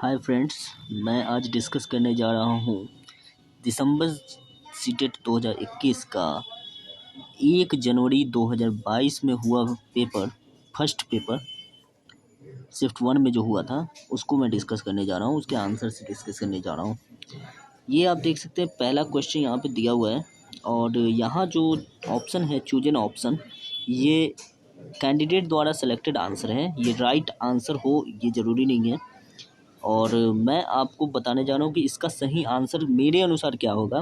Hi friends, मैं आज discuss करने जा रहा हूँ दिसंबर सीटेट 2021 का 1 जनवरी 2022 में हुआ पेपर, फर्स्ट पेपर शिफ्ट 1 में जो हुआ था उसको मैं डिस्कस करने जा रहा हूँ, उसके आंसर से डिस्कस करने जा रहा हूँ। ये आप देख सकते हैं, पहला क्वेश्चन यहाँ पे दिया हुआ है और यहाँ जो ऑप्शन है चूज एन ऑप्शन, ये कैंडिडेट द्वारा सेलेक्टेड आंसर है। ये राइट आंसर हो ये ज़रूरी नहीं है और मैं आपको बताने जा रहा हूँ कि इसका सही आंसर मेरे अनुसार क्या होगा।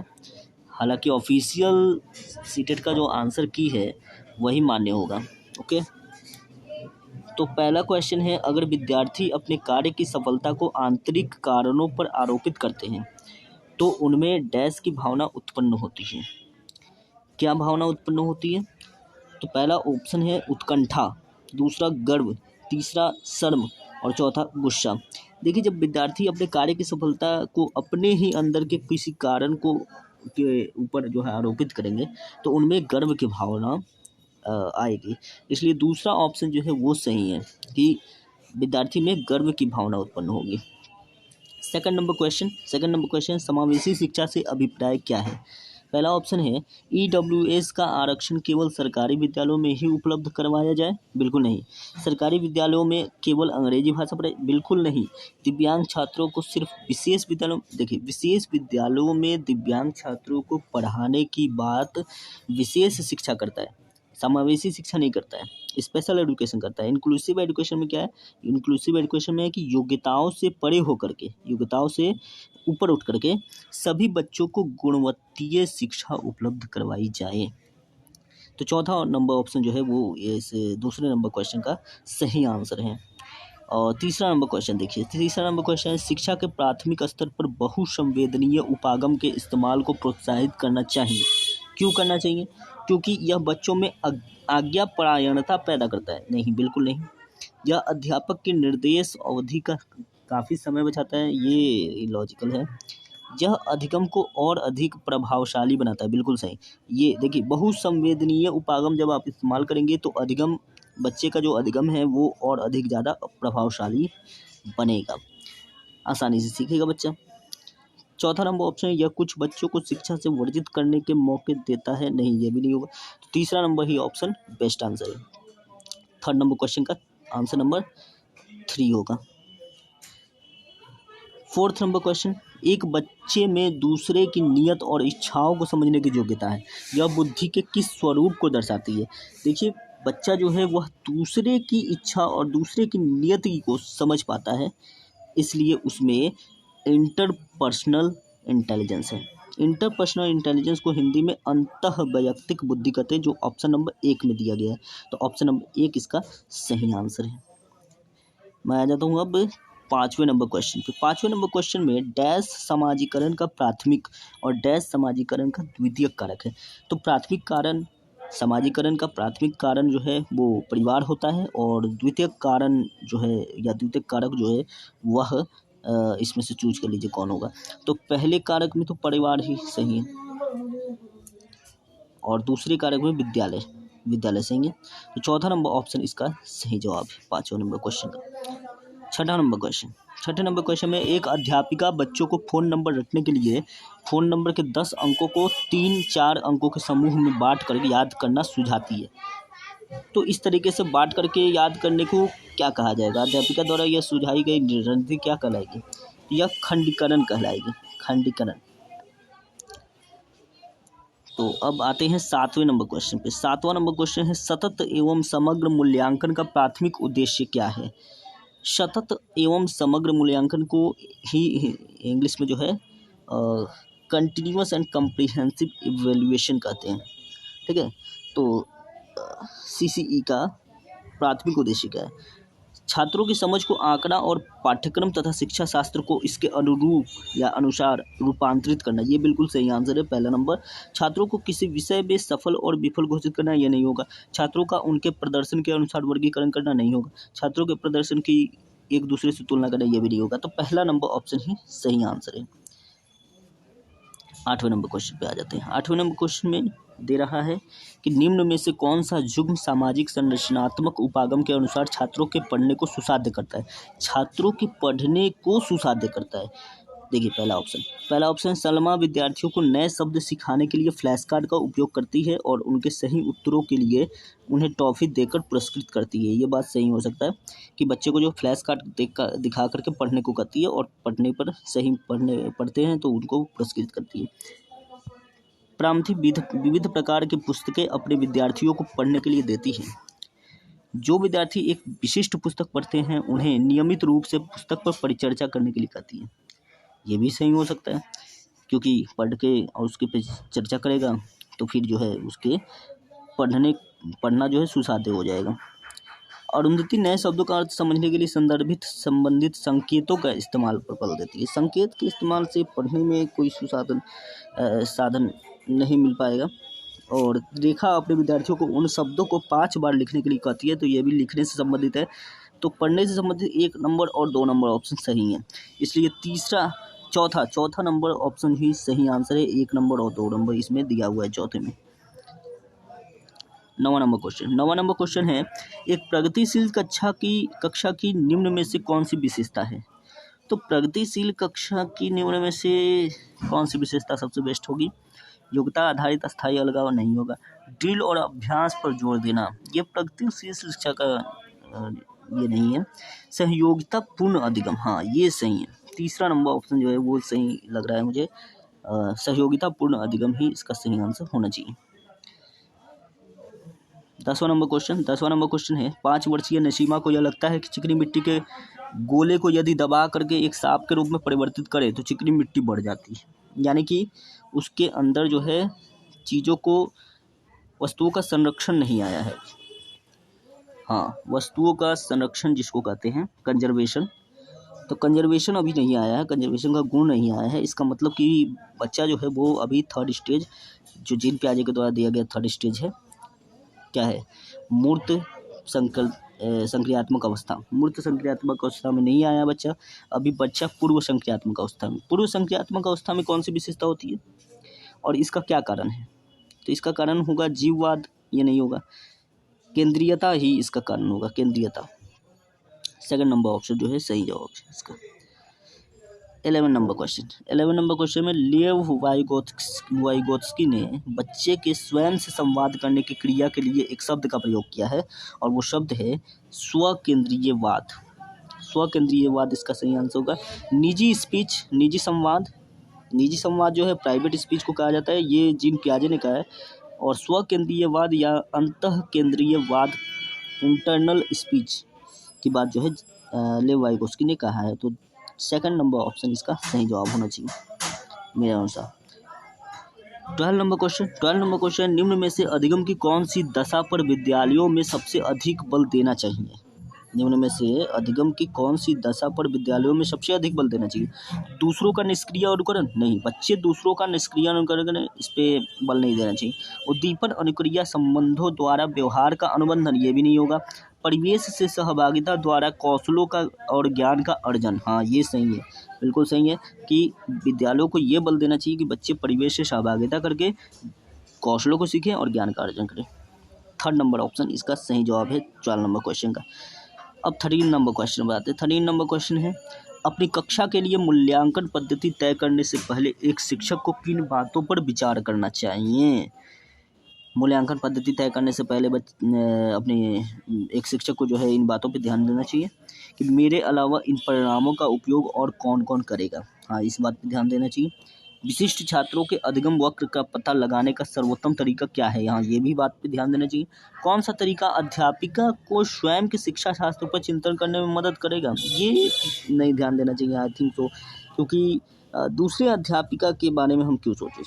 हालांकि ऑफिशियल सीटेट का जो आंसर की है वही मान्य होगा। ओके, तो पहला क्वेश्चन है, अगर विद्यार्थी अपने कार्य की सफलता को आंतरिक कारणों पर आरोपित करते हैं तो उनमें डैश की भावना उत्पन्न होती है। क्या भावना उत्पन्न होती है? तो पहला ऑप्शन है उत्कंठा, दूसरा गर्व, तीसरा शर्म और चौथा गुस्सा। देखिए, जब विद्यार्थी अपने कार्य की सफलता को अपने ही अंदर के किसी कारण को के ऊपर जो है आरोपित करेंगे तो उनमें गर्व की भावना आएगी। इसलिए दूसरा ऑप्शन जो है वो सही है कि विद्यार्थी में गर्व की भावना उत्पन्न होगी। सेकंड नंबर क्वेश्चन, समावेशी शिक्षा से अभिप्राय क्या है? पहला ऑप्शन है, EWS का आरक्षण केवल सरकारी विद्यालयों में ही उपलब्ध करवाया जाए? बिल्कुल नहीं। सरकारी विद्यालयों में केवल अंग्रेजी भाषा पढ़ाई? बिल्कुल नहीं। दिव्यांग छात्रों को सिर्फ विशेष विद्यालयों, देखिए विशेष विद्यालयों में दिव्यांग छात्रों को पढ़ाने की बात विशेष शिक्षा करता है, समावेशी शिक्षा नहीं करता है, स्पेशल एजुकेशन करता है। इंक्लूसिव एजुकेशन में क्या है? इंक्लूसिव एजुकेशन में है कि योग्यताओं से परे होकर के, योग्यताओं से ऊपर उठ करके सभी बच्चों को गुणवत्तीय शिक्षा उपलब्ध करवाई जाए। तो चौथा नंबर ऑप्शन जो है वो इस दूसरे नंबर क्वेश्चन का सही आंसर है। और तीसरा नंबर क्वेश्चन देखिए, तीसरा नंबर क्वेश्चन है, शिक्षा के प्राथमिक स्तर पर बहुसंवेदनीय उपागम के इस्तेमाल को प्रोत्साहित करना चाहिए। क्यों करना चाहिए? क्योंकि यह बच्चों में आज्ञापरायणता पैदा करता है? नहीं, बिल्कुल नहीं। यह अध्यापक के निर्देश अवधि का काफ़ी समय बचाता है? ये लॉजिकल है। यह अधिगम को और अधिक प्रभावशाली बनाता है? बिल्कुल सही। ये देखिए, बहुसंवेदनीय उपागम जब आप इस्तेमाल करेंगे तो अधिगम, बच्चे का जो अधिगम है वो और अधिक ज़्यादा प्रभावशाली बनेगा, आसानी से सीखेगा बच्चा। चौथा नंबर ऑप्शन है, यह कुछ बच्चों को शिक्षा से वर्जित करने के मौके देता है? नहीं, ये भी नहीं होगा। तो तीसरा नंबर ही ऑप्शन बेस्ट आंसर है। थर्ड नंबर क्वेश्चन का आंसर नंबर 3 होगा। फोर्थ नंबर क्वेश्चन, एक बच्चे में दूसरे की नियत और इच्छाओं को समझने की योग्यता है, यह बुद्धि के किस स्वरूप को दर्शाती है? देखिए, बच्चा जो है वह दूसरे की इच्छा और दूसरे की नियत को समझ पाता है, इसलिए उसमें इंटरपर्सनल इंटेलिजेंस है। इंटरपर्सनल इंटेलिजेंस को हिंदी में अंतःवैयक्तिक बुद्धि कहते हैं, जो ऑप्शन नंबर 1 में दिया गया है। तो ऑप्शन नंबर 1 इसका सही आंसर है। मैं आ जाता हूँ अब पाँचवें नंबर क्वेश्चन पे। पाँचवें नंबर क्वेश्चन में डैश समाजीकरण का प्राथमिक और डैश समाजीकरण का द्वितीयक कारक है। तो प्राथमिक कारण, समाजीकरण का प्राथमिक कारण जो है वो परिवार होता है और द्वितीयक कारण जो है या द्वितीयक कारक जो है वह इसमें से चूज कर लीजिए कौन होगा। तो पहले कारक में तो परिवार ही सही है और दूसरे कारक में विद्यालय सही है। तो चौथा नंबर ऑप्शन इसका सही जवाब है पाँचवें नंबर क्वेश्चन का। छठा नंबर क्वेश्चन, छठे नंबर क्वेश्चन में एक अध्यापिका बच्चों को फ़ोन नंबर रखने के लिए फ़ोन नंबर के 10 अंकों को 3-4 अंकों के समूह में बांट करके याद करना सुझाती है। तो इस तरीके से बांट करके याद करने को क्या कहा जाएगा? अध्यापिका द्वारा यह सुझाई गई रणनीति क्या कहलाएगी? यह खंडीकरण कहलाएगी, खंडीकरण। तो अब आते हैं सातवें नंबर क्वेश्चन पे। सातवां नंबर क्वेश्चन है, सतत एवं समग्र मूल्यांकन का प्राथमिक उद्देश्य क्या है? सतत एवं समग्र मूल्यांकन को ही इंग्लिश में जो है कंटिन्यूअस एंड कम्प्रिहेंसिव इवैल्यूएशन कहते हैं, ठीक है। तो CCE का प्राथमिक उद्देश्य क्या है? छात्रों की समझ को आंकड़ा और पाठ्यक्रम तथा शिक्षा शास्त्र को इसके अनुरूप या अनुसार रूपांतरित करना, ये बिल्कुल सही आंसर है पहला नंबर। छात्रों को किसी विषय में सफल और विफल घोषित करना, ये नहीं होगा। छात्रों का उनके प्रदर्शन के अनुसार वर्गीकरण करना, नहीं होगा। छात्रों के प्रदर्शन की एक दूसरे से तुलना करना, ये भी नहीं होगा। तो पहला नंबर ऑप्शन ही सही आंसर है। आठवें नंबर क्वेश्चन पे आ जाते हैं। आठवें नंबर क्वेश्चन में दे रहा है कि निम्न में से कौन सा युग्म सामाजिक संरचनात्मक उपागम के अनुसार छात्रों के पढ़ने को सुसाध्य करता है। छात्रों के पढ़ने को सुसाध्य करता है। देखिए पहला ऑप्शन सलमा विद्यार्थियों को नए शब्द सिखाने के लिए फ्लैश कार्ड का उपयोग करती है और उनके सही उत्तरों के लिए उन्हें टॉफी देकर पुरस्कृत करती है। ये बात सही हो सकता है कि बच्चे को जो फ्लैश कार्ड दिखा करके पढ़ने को कहती है और पढ़ने पर सही पढ़ते हैं तो उनको पुरस्कृत करती है। प्रारंभिक विविध प्रकार की पुस्तकें अपने विद्यार्थियों को पढ़ने के लिए देती है। जो विद्यार्थी एक विशिष्ट पुस्तक पढ़ते हैं उन्हें नियमित रूप से पुस्तक पर परिचर्चा करने के लिए कहती है। ये भी सही हो सकता है क्योंकि पढ़ के और उसके पे चर्चा करेगा तो फिर जो है उसके पढ़ना जो है सुसाध्य हो जाएगा। अरुंधति नए शब्दों का अर्थ समझने के लिए संबंधित संकेतों का इस्तेमाल पर बल देती है। संकेत के इस्तेमाल से पढ़ने में कोई साधन नहीं मिल पाएगा। और रेखा अपने विद्यार्थियों को उन शब्दों को 5 बार लिखने के लिए कहती है, तो ये भी लिखने से संबंधित है। तो पढ़ने से संबंधित 1 नंबर और 2 नंबर ऑप्शन सही है, इसलिए चौथा नंबर ऑप्शन ही सही आंसर है। 1 नंबर और 2 नंबर इसमें दिया हुआ है चौथे में। 9वां नंबर क्वेश्चन है, एक प्रगतिशील कक्षा की निम्न में से कौन सी विशेषता है। तो प्रगतिशील कक्षा की निम्न में से कौन सी विशेषता सबसे बेस्ट होगी। योग्यता आधारित अस्थायी अलगाव नहीं होगा। ड्रिल और अभ्यास पर जोर देना, ये प्रगतिशील शिक्षा का ये नहीं है। सहयोगिता पूर्ण अधिगम, हाँ ये सही है। तीसरा नंबर ऑप्शन जो है वो सही लग रहा है मुझे। सहयोगिता पूर्ण अधिगम ही इसका सही आंसर होना चाहिए। 10वां नंबर क्वेश्चन है, 5 वर्षीय नसीमा को यह लगता है कि चिकनी मिट्टी के गोले को यदि दबा करके एक सांप के रूप में परिवर्तित करे तो चिकनी मिट्टी बढ़ जाती है। यानी कि उसके अंदर जो है वस्तुओं का संरक्षण नहीं आया है। हाँ, वस्तुओं का संरक्षण जिसको कहते हैं कंजर्वेशन, तो कंजर्वेशन अभी नहीं आया है, कंजर्वेशन का गुण नहीं आया है। इसका मतलब कि बच्चा जो है वो अभी 3rd स्टेज जो जीन पियाजे के द्वारा दिया गया 3rd स्टेज है, क्या है, मूर्त संक्रियात्मक अवस्था। मूर्त संक्रियात्मक अवस्था में नहीं आया बच्चा, अभी बच्चा पूर्व संक्रियात्मक अवस्था में। पूर्व संक्रियात्मक अवस्था में कौन सी विशेषता होती है और इसका क्या कारण है। तो इसका कारण होगा जीववाद, ये नहीं होगा, केंद्रीयता ही इसका कारण होगा, केंद्रीयता। 2nd नंबर ऑप्शन जो है सही जवाब है इसका। 11 नंबर क्वेश्चन में लेव वाइगोत्स्की ने बच्चे के स्वयं से संवाद करने की क्रिया के लिए एक शब्द का प्रयोग किया है और वो शब्द है स्वकेंद्रीयवाद। स्वकेंद्रीयवाद इसका सही आंसर होगा। निजी संवाद जो है प्राइवेट स्पीच को कहा जाता है, ये जीन पियाजे ने कहा है। और स्वकेंद्रीयवाद या अंतः केंद्रीयवाद इंटरनल स्पीच की बात जो है लेव वाइगोत्स्की ने कहा है। तो 2nd नंबर ऑप्शन इसका सही जवाब होना चाहिए मेरे अनुसार। 12 नंबर क्वेश्चन, निम्न में से अधिगम की कौन सी दशा पर विद्यालयों में सबसे अधिक बल देना चाहिए। निम्न में से अधिगम की कौन सी दशा पर विद्यालयों में सबसे अधिक बल देना चाहिए। दूसरों का निष्क्रिय अनुकरण नहीं, बच्चे दूसरों का निष्क्रिय अनुकरण इस पर बल नहीं देना चाहिए। उद्दीपन अनुक्रिया संबंधों द्वारा व्यवहार का अनुबंधन, ये भी नहीं होगा। परिवेश से सहभागिता द्वारा कौशलों का और ज्ञान का अर्जन, हाँ ये सही है, बिल्कुल सही है कि विद्यालयों को ये बल देना चाहिए कि बच्चे परिवेश से सहभागिता करके कौशलों को सीखें और ज्ञान का अर्जन करें। 3rd नंबर ऑप्शन इसका सही जवाब है 12 नंबर क्वेश्चन का। अब 13 नंबर क्वेश्चन बताते हैं। 13 नंबर क्वेश्चन है, अपनी कक्षा के लिए मूल्यांकन पद्धति तय करने से पहले एक शिक्षक को किन बातों पर विचार करना चाहिए। मूल्यांकन पद्धति तय करने से पहले अपने एक शिक्षक को जो है इन बातों पर ध्यान देना चाहिए कि मेरे अलावा इन परिणामों का उपयोग और कौन कौन करेगा। हाँ, इस बात पर ध्यान देना चाहिए। विशिष्ट छात्रों के अधिगम वक्र का पता लगाने का सर्वोत्तम तरीका क्या है, यहाँ ये भी बात पे ध्यान देना चाहिए। कौन सा तरीका अध्यापिका को स्वयं के शिक्षा शास्त्र पर चिंतन करने में मदद करेगा, ये नहीं ध्यान देना चाहिए आई थिंक तो, क्योंकि दूसरे अध्यापिका के बारे में हम क्यों सोचें।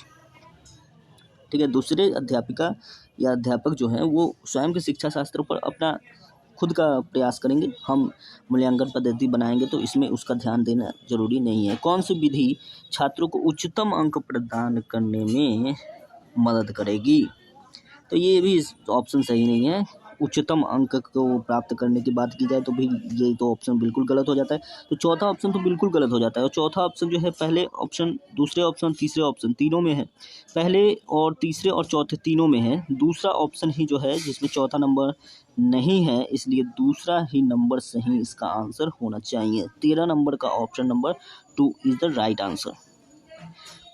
ठीक है, दूसरे अध्यापिका या अध्यापक जो हैं वो स्वयं के शिक्षा शास्त्र पर अपना खुद का प्रयास करेंगे, हम मूल्यांकन पद्धति बनाएंगे तो इसमें उसका ध्यान देना जरूरी नहीं है। कौन सी विधि छात्रों को उच्चतम अंक प्रदान करने में मदद करेगी, तो ये भी ऑप्शन सही नहीं है। उच्चतम अंक को प्राप्त करने की बात की जाए तो भी ये तो ऑप्शन बिल्कुल गलत हो जाता है। तो चौथा ऑप्शन तो बिल्कुल गलत हो जाता है। और चौथा ऑप्शन जो है पहले ऑप्शन, दूसरे ऑप्शन, तीसरे ऑप्शन तीनों में है। पहले और तीसरे और चौथे तीनों में है। दूसरा ऑप्शन ही जो है जिसमें चौथा नंबर नहीं है, इसलिए दूसरा ही नंबर सही इसका आंसर होना चाहिए। 13 नंबर का option number 2 is the right answer.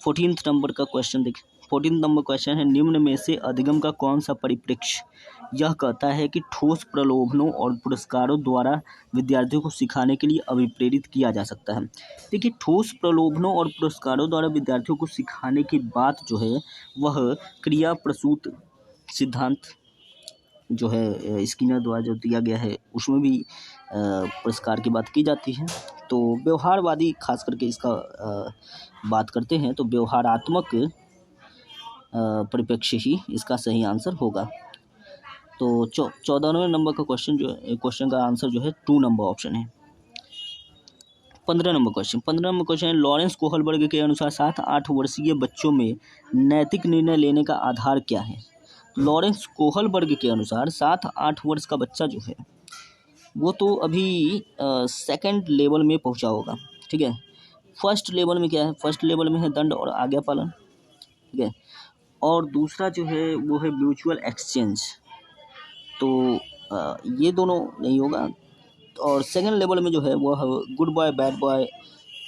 14th number का क्वेश्चन देखिए। 14th नंबर क्वेश्चन है, निम्न में से अधिगम का कौन सा परिप्रेक्ष्य यह कहता है कि ठोस प्रलोभनों और पुरस्कारों द्वारा विद्यार्थियों को सिखाने के लिए अभिप्रेरित किया जा सकता है। देखिए, ठोस प्रलोभनों और पुरस्कारों द्वारा विद्यार्थियों को सिखाने की बात जो है वह क्रिया प्रसूत सिद्धांत जो है स्किनर द्वारा जो दिया गया है उसमें भी पुरस्कार की बात की जाती है। तो व्यवहारवादी खास करके इसका बात करते हैं, तो व्यवहारात्मक परिप्रेक्ष्य ही इसका सही आंसर होगा। तो 14वें नंबर का क्वेश्चन का आंसर जो है 2 नंबर ऑप्शन है। 15 नंबर क्वेश्चन है, लॉरेंस कोहलबर्ग के अनुसार 7-8 वर्षीय बच्चों में नैतिक निर्णय लेने का आधार क्या है। लॉरेंस कोहलबर्ग के अनुसार 7-8 वर्ष का बच्चा जो है वो तो अभी सेकंड लेवल में पहुंचा होगा, ठीक है। फर्स्ट लेवल में क्या है, फर्स्ट लेवल में है दंड और आज्ञा पालन, ठीक है। और दूसरा जो है वो है म्यूचुअल एक्सचेंज, तो ये दोनों नहीं होगा। और सेकंड लेवल में जो है वो good boy bad boy,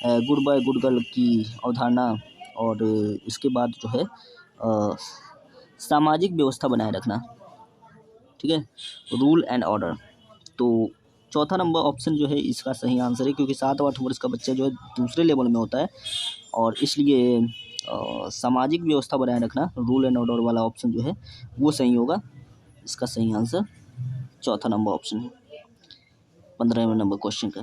good boy good girl की अवधारणा, और इसके बाद जो है सामाजिक व्यवस्था बनाए रखना, ठीक है, रूल एंड ऑर्डर। तो चौथा नंबर ऑप्शन जो है इसका सही आंसर है, क्योंकि 7-8 वर्ष का बच्चा जो है दूसरे लेवल में होता है और इसलिए सामाजिक व्यवस्था बनाए रखना, रूल एंड ऑर्डर वाला ऑप्शन जो है वो सही होगा। इसका सही आंसर चौथा नंबर ऑप्शन है 15वें नंबर क्वेश्चन का।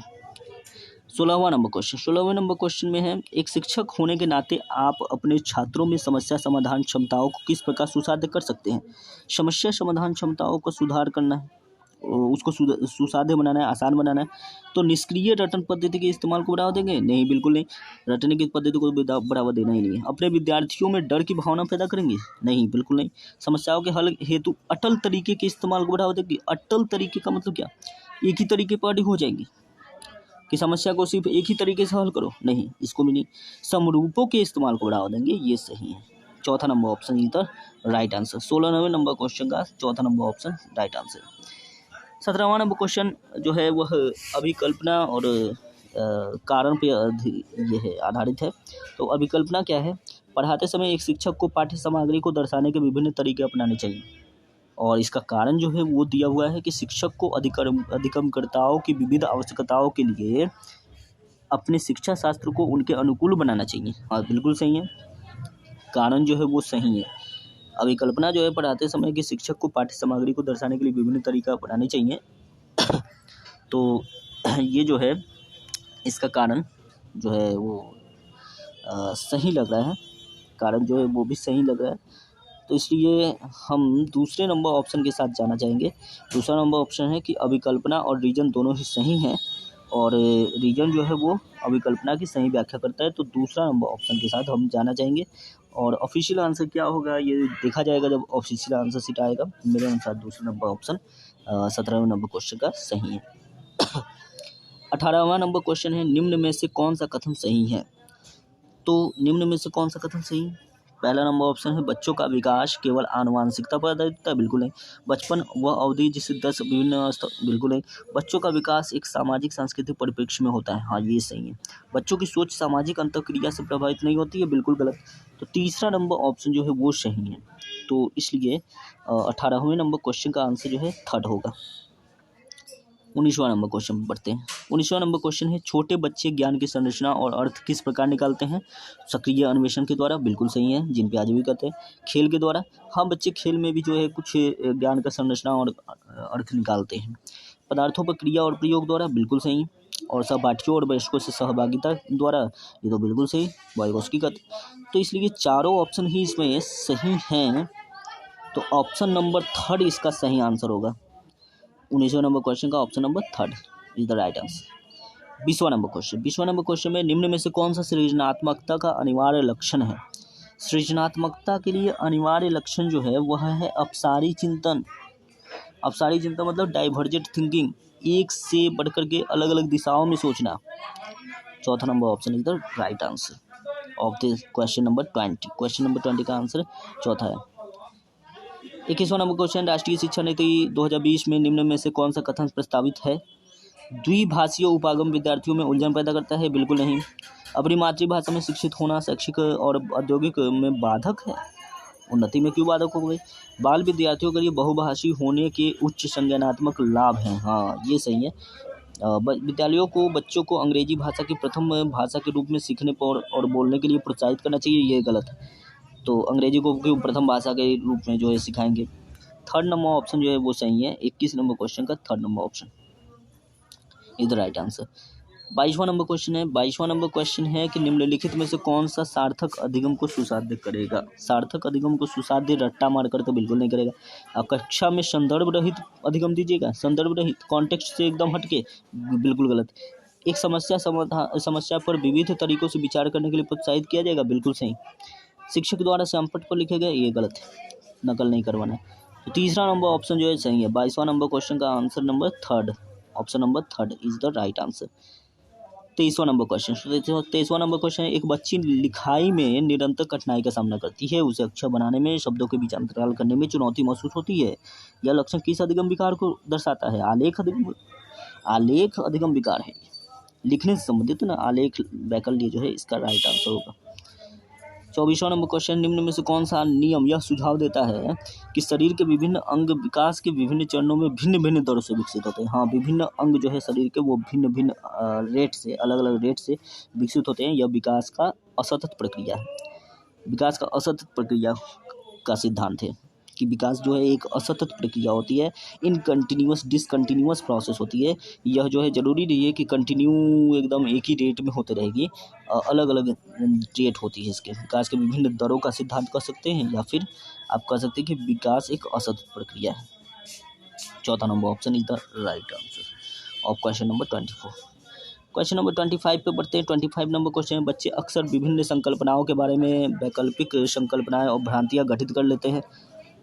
16वां नंबर क्वेश्चन में है, एक शिक्षक होने के नाते आप अपने छात्रों में समस्या समाधान क्षमताओं को किस प्रकार सुसाध्य कर सकते हैं। समस्या समाधान क्षमताओं को सुधार करना है, उसको सुसाध्य बनाना है, आसान बनाना है। तो निष्क्रिय रटन पद्धति के इस्तेमाल को बढ़ावा देंगे? नहीं, बिल्कुल नहीं। रटने की पद्धति को बढ़ावा देना ही नहीं है। अपने विद्यार्थियों में डर की भावना पैदा करेंगे? नहीं, बिल्कुल नहीं। समस्याओं के हल हेतु अटल तरीके के इस्तेमाल को बढ़ावा देंगे? अटल तरीके का मतलब क्या, एक ही तरीके पर अडिग हो जाएंगे कि समस्या को सिर्फ एक ही तरीके से हल करो? नहीं, इसको भी नहीं। समरूपों के इस्तेमाल को बढ़ावा देंगे, ये सही है। चौथा number option is the right answer. 16वें नंबर क्वेश्चन का चौथा नंबर ऑप्शन राइट आंसर। 17वां नंबर क्वेश्चन जो है वह अभिकल्पना और कारण पे ये है आधारित है। तो अभिकल्पना क्या है, पढ़ाते समय एक शिक्षक को पाठ्य सामग्री को दर्शाने के विभिन्न तरीके अपनाने चाहिए, और इसका कारण जो है वो दिया हुआ है कि शिक्षक को अधिगमकर्ताओं की विविध आवश्यकताओं के लिए अपने शिक्षा शास्त्र को उनके अनुकूल बनाना चाहिए। हाँ, बिल्कुल सही है, कारण जो है वो सही है। अभिकल्पना जो है पढ़ाते समय कि शिक्षक को पाठ्य सामग्री को दर्शाने के लिए विभिन्न तरीका अपनाने चाहिए। तो ये जो है इसका कारण जो है वो सही लग रहा है, कारण जो है वो भी सही लग रहा है। तो इसलिए हम दूसरे नंबर ऑप्शन के साथ जाना चाहेंगे। दूसरा नंबर ऑप्शन है कि अभिकल्पना और रीजन दोनों ही सही हैं, और रीजन जो है वो अभिकल्पना की सही व्याख्या करता है। तो दूसरा नंबर ऑप्शन के साथ हम जाना चाहेंगे, और ऑफिशियल आंसर क्या होगा ये देखा जाएगा जब ऑफिशियल आंसर सीट आएगा। मेरे अनुसार दूसरा नंबर ऑप्शन 17वें नंबर क्वेश्चन का सही है। 18वां नंबर क्वेश्चन है, निम्न में से कौन सा कथन सही है। तो निम्न में से कौन सा कथन सही है। पहला नंबर ऑप्शन है, बच्चों का विकास केवल आनुवांशिकता पर आधारित है? बिल्कुल नहीं। बचपन वह अवधि जिसे 10 विभिन्न बिल्कुल नहीं। बच्चों का विकास एक सामाजिक सांस्कृतिक परिप्रेक्ष्य में होता है? हाँ, ये सही है। बच्चों की सोच सामाजिक अंतःक्रिया से प्रभावित नहीं होती है? बिल्कुल गलत। तो तीसरा नंबर ऑप्शन जो है वो सही है। तो इसलिए 18वें नंबर क्वेश्चन का आंसर जो है थर्ड होगा। 19वां नंबर क्वेश्चन पर बढ़ते हैं। 19वां नंबर क्वेश्चन है, छोटे बच्चे ज्ञान की संरचना और अर्थ किस प्रकार निकालते हैं। सक्रिय अन्वेषण के द्वारा? बिल्कुल सही है, जिन पे आज भी कहते हैं। खेल के द्वारा? हाँ, बच्चे खेल में भी जो है कुछ ज्ञान का संरचना और अर्थ निकालते हैं। पदार्थों पर क्रिया और प्रयोग द्वारा? बिल्कुल सही। और सहपाठियों और वयस्कों से सहभागिता द्वारा? ये तो बिल्कुल सही, वाइगोस्की का। तो इसलिए चारों ऑप्शन ही इसमें सही हैं, तो ऑप्शन नंबर थर्ड इसका सही आंसर होगा। 19वें नंबर क्वेश्चन का option number third is the right answer. 20वां नंबर क्वेश्चन में निम्न में से कौन सा सृजनात्मकता का अनिवार्य लक्षण है। सृजनात्मकता के लिए अनिवार्य लक्षण जो है वह है अपसारी चिंतन। अब सारी चिंता मतलब डाइवर्जेंट थिंकिंग, एक से बढ़कर के अलग अलग दिशाओं में सोचना। चौथा number option is the right answer of this question number 20। Question number 20 का आंसर चौथा है। 21वां नंबर क्वेश्चन, राष्ट्रीय शिक्षा नीति 2020 में निम्न में से कौन सा कथन प्रस्तावित है? द्विभाषीय उपागम विद्यार्थियों में उलझन पैदा करता है? बिल्कुल नहीं। अपनी मातृभाषा में शिक्षित होना शैक्षिक और औद्योगिक में बाधक है? उन्नति में क्यों बाधक हो गई? बाल विद्यार्थियों के लिए बहुभाषी होने के उच्च संज्ञानात्मक लाभ हैं। हाँ, ये सही है। विद्यालयों को बच्चों को अंग्रेजी भाषा की प्रथम भाषा के रूप में सीखने पर और बोलने के लिए प्रोत्साहित करना चाहिए, ये गलत है। तो अंग्रेजी को क्यों प्रथम भाषा के रूप में जो है सिखाएंगे? थर्ड नंबर ऑप्शन जो है वो सही है। 21 नंबर क्वेश्चन का third number option is the right answer. 22वां नंबर क्वेश्चन है। 22वां नंबर क्वेश्चन है कि निम्नलिखित में से कौन सा सार्थक अधिगम को सुसाध्य करेगा? सार्थक अधिगम को सुसाध्य रट्टा मारकर तो बिल्कुल नहीं करेगा। आप कक्षा में संदर्भ रहित अधिगम दीजिएगा, संदर्भ रहित, कॉन्टेक्स्ट से एकदम हटके, बिल्कुल गलत। एक समस्या पर विविध तरीकों से विचार करने के लिए प्रोत्साहित किया जाएगा, बिल्कुल सही। शिक्षक द्वारा संपट पर लिखे गए, ये गलत है, नकल नहीं करवाना है। तो तीसरा नंबर ऑप्शन जो है सही है। 22वां नंबर क्वेश्चन का answer number third, option number third is the right answer. 23वां नंबर क्वेश्चन। 23वां नंबर क्वेश्चन है, एक बच्ची लिखाई में निरंतर कठिनाई का सामना करती है, उसे अक्षर बनाने में, शब्दों के बीच अंतराल करने में चुनौती महसूस होती है। यह लक्षण किस अधिगम विकार को दर्शाता है? आलेख अधिगम विकार है। लिखने से संबंधित ना, आलेख वैकल्य जो है इसका राइट आंसर होगा। 24वां नंबर क्वेश्चन, निम्न में से कौन सा नियम यह सुझाव देता है कि शरीर के विभिन्न अंग विकास के विभिन्न चरणों में भिन्न भिन्न दरों से विकसित होते हैं? हाँ, विभिन्न अंग जो है शरीर के वो भिन्न भिन्न रेट से, अलग अलग रेट से विकसित होते हैं। यह विकास का असतत प्रक्रिया है। विकास का असतत प्रक्रिया का सिद्धांत है कि विकास जो है एक असतत प्रक्रिया होती है, इनकंटिन्यूअस डिसकंटिन्यूअस प्रोसेस होती है। यह जो है जरूरी नहीं है कि कंटिन्यू एकदम एक ही रेट में होते रहेगी, अलग अलग रेट होती है इसके। विकास के विभिन्न दरों का सिद्धांत कह सकते हैं, या फिर आप कह सकते हैं कि विकास एक असतत प्रक्रिया है। चौथा number option is the right answer of question number 24। Question number 25 पे बढ़ते हैं। 25 नंबर क्वेश्चन है, बच्चे अक्सर विभिन्न संकल्पनाओं के बारे में वैकल्पिक संकल्पनाएं और भ्रांतियां गठित कर लेते हैं।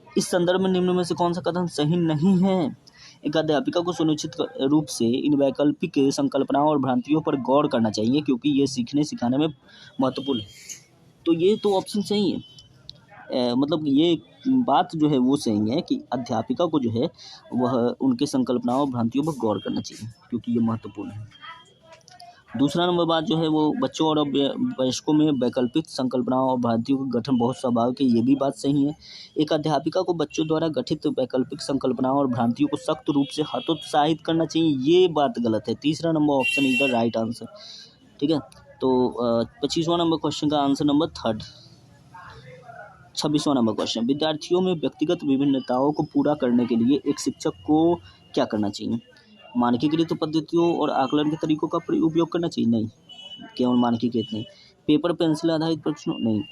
इस संदर्भ में निम्न में से कौन सा कथन सही नहीं है? एक अध्यापिका को सुनिश्चित रूप से इन वैकल्पिक संकल्पनाओं और भ्रांतियों पर गौर करना चाहिए, क्योंकि ये सीखने सिखाने में महत्वपूर्ण है। तो ये तो ऑप्शन सही है। मतलब ये बात जो है वो सही है कि अध्यापिका को जो है वह उनके संकल्पनाओं और भ्रांतियों पर गौर करना चाहिए, क्योंकि ये महत्वपूर्ण है। दूसरा नंबर बात जो है वो बच्चों और वयस्कों में वैकल्पिक संकल्पनाओं और भ्रांतियों का गठन बहुत स्वाभाविक है, ये भी बात सही है। एक अध्यापिका को बच्चों द्वारा गठित वैकल्पिक संकल्पनाओं और भ्रांतियों को सख्त रूप से हतोत्साहित करना चाहिए, ये बात गलत है। तीसरा number option is the right answer. ठीक है, तो 25वां नंबर क्वेश्चन का आंसर नंबर थर्ड। 26वां नंबर क्वेश्चन, विद्यार्थियों में व्यक्तिगत विभिन्नताओं को पूरा करने के लिए एक शिक्षक को क्या करना चाहिए? मानकीकृत पद्धतियों और आकलन के तरीकों का उपयोग करना चाहिए? नहीं, केवल मानकीकृत नहीं। पेपर पेंसिल आधारित प्रश्नों? नहीं।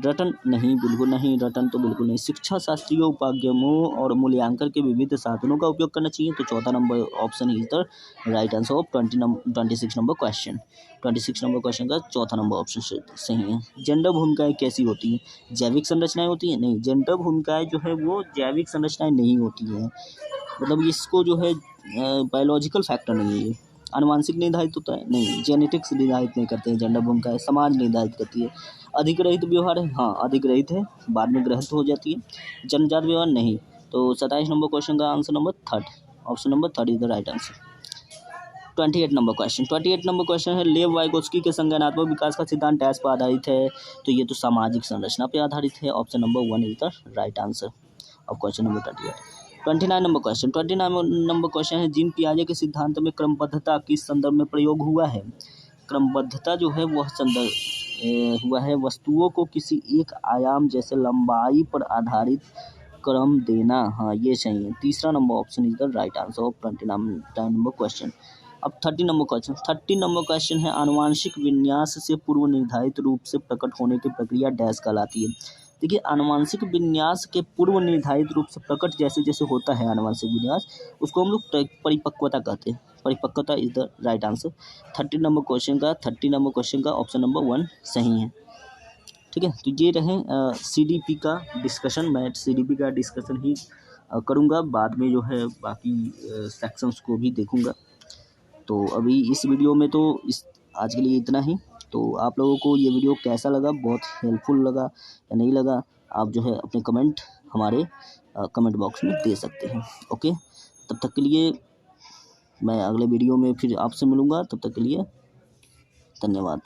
रटन? नहीं, बिल्कुल नहीं, रटन तो बिल्कुल नहीं। शिक्षा शास्त्रीय उपागमों और मूल्यांकन के विविध साधनों का उपयोग करना चाहिए। तो चौथा number option is the right answer of 26 number question. 26 number question का चौथा नंबर ऑप्शन सही है। जेंडर भूमिकाएं कैसी होती हैं? जैविक संरचनाएं होती हैं? नहीं, जेंडर भूमिकाएं जो है वो जैविक संरचनाएं नहीं होती हैं। मतलब इसको जो है बायोलॉजिकल फैक्टर नहीं है, ये आनुवांशिक निर्धारित होता है? नहीं, जेनेटिक्स निर्धारित नहीं करते हैं जेंडर भूमिका, समाज निर्धारित करती है। अधिग्रहित व्यवहार है? हाँ, अधिग्रहित है, बाद में ग्रहित हो जाती है। जन्मजात व्यवहार? नहीं। तो 27 नंबर क्वेश्चन का answer number third, option number third is the right answer. 28 number question. 28 number question है, लेव वाइगोत्स्की के संज्ञानात्मक विकास का सिद्धांत डैश पर आधारित है? तो ये तो सामाजिक संरचना पर आधारित है, option number 1 is the right answer of question number 28। 29 number question. 29 number question है, जीन पियाजे के सिद्धांत में क्रमबद्धता किस संदर्भ में प्रयोग हुआ है? क्रमबद्धता जो है वह संदर्भ हुआ है वस्तुओं को किसी एक आयाम जैसे लंबाई पर आधारित क्रम देना। हाँ, ये सही है। तीसरा number option is the right answer of 29 number question. अब 30 नंबर क्वेश्चन। 30 नंबर क्वेश्चन है, आनुवांशिक विन्यास से पूर्व निर्धारित रूप से प्रकट होने की प्रक्रिया डैश कहलाती है? देखिए, आनुवांशिक विन्यास के पूर्व निर्धारित रूप से प्रकट जैसे जैसे होता है आनुवांशिक विन्यास, उसको हम लोग परिपक्वता कहते हैं। परिपक्वता is the right answer. 30 number question का ऑप्शन नंबर 1 सही है। ठीक है, तो ये रहे CDP का डिस्कशन। मैं CDP का डिस्कशन ही करूँगा। बाद में जो है बाकी सेक्शंस को भी देखूँगा। तो अभी इस वीडियो में तो आज के लिए इतना ही। तो आप लोगों को ये वीडियो कैसा लगा, बहुत हेल्पफुल लगा या नहीं लगा, आप जो है अपने कमेंट हमारे कमेंट बॉक्स में दे सकते हैं। ओके, तब तक के लिए मैं अगले वीडियो में फिर आपसे मिलूँगा। तब तक के लिए धन्यवाद।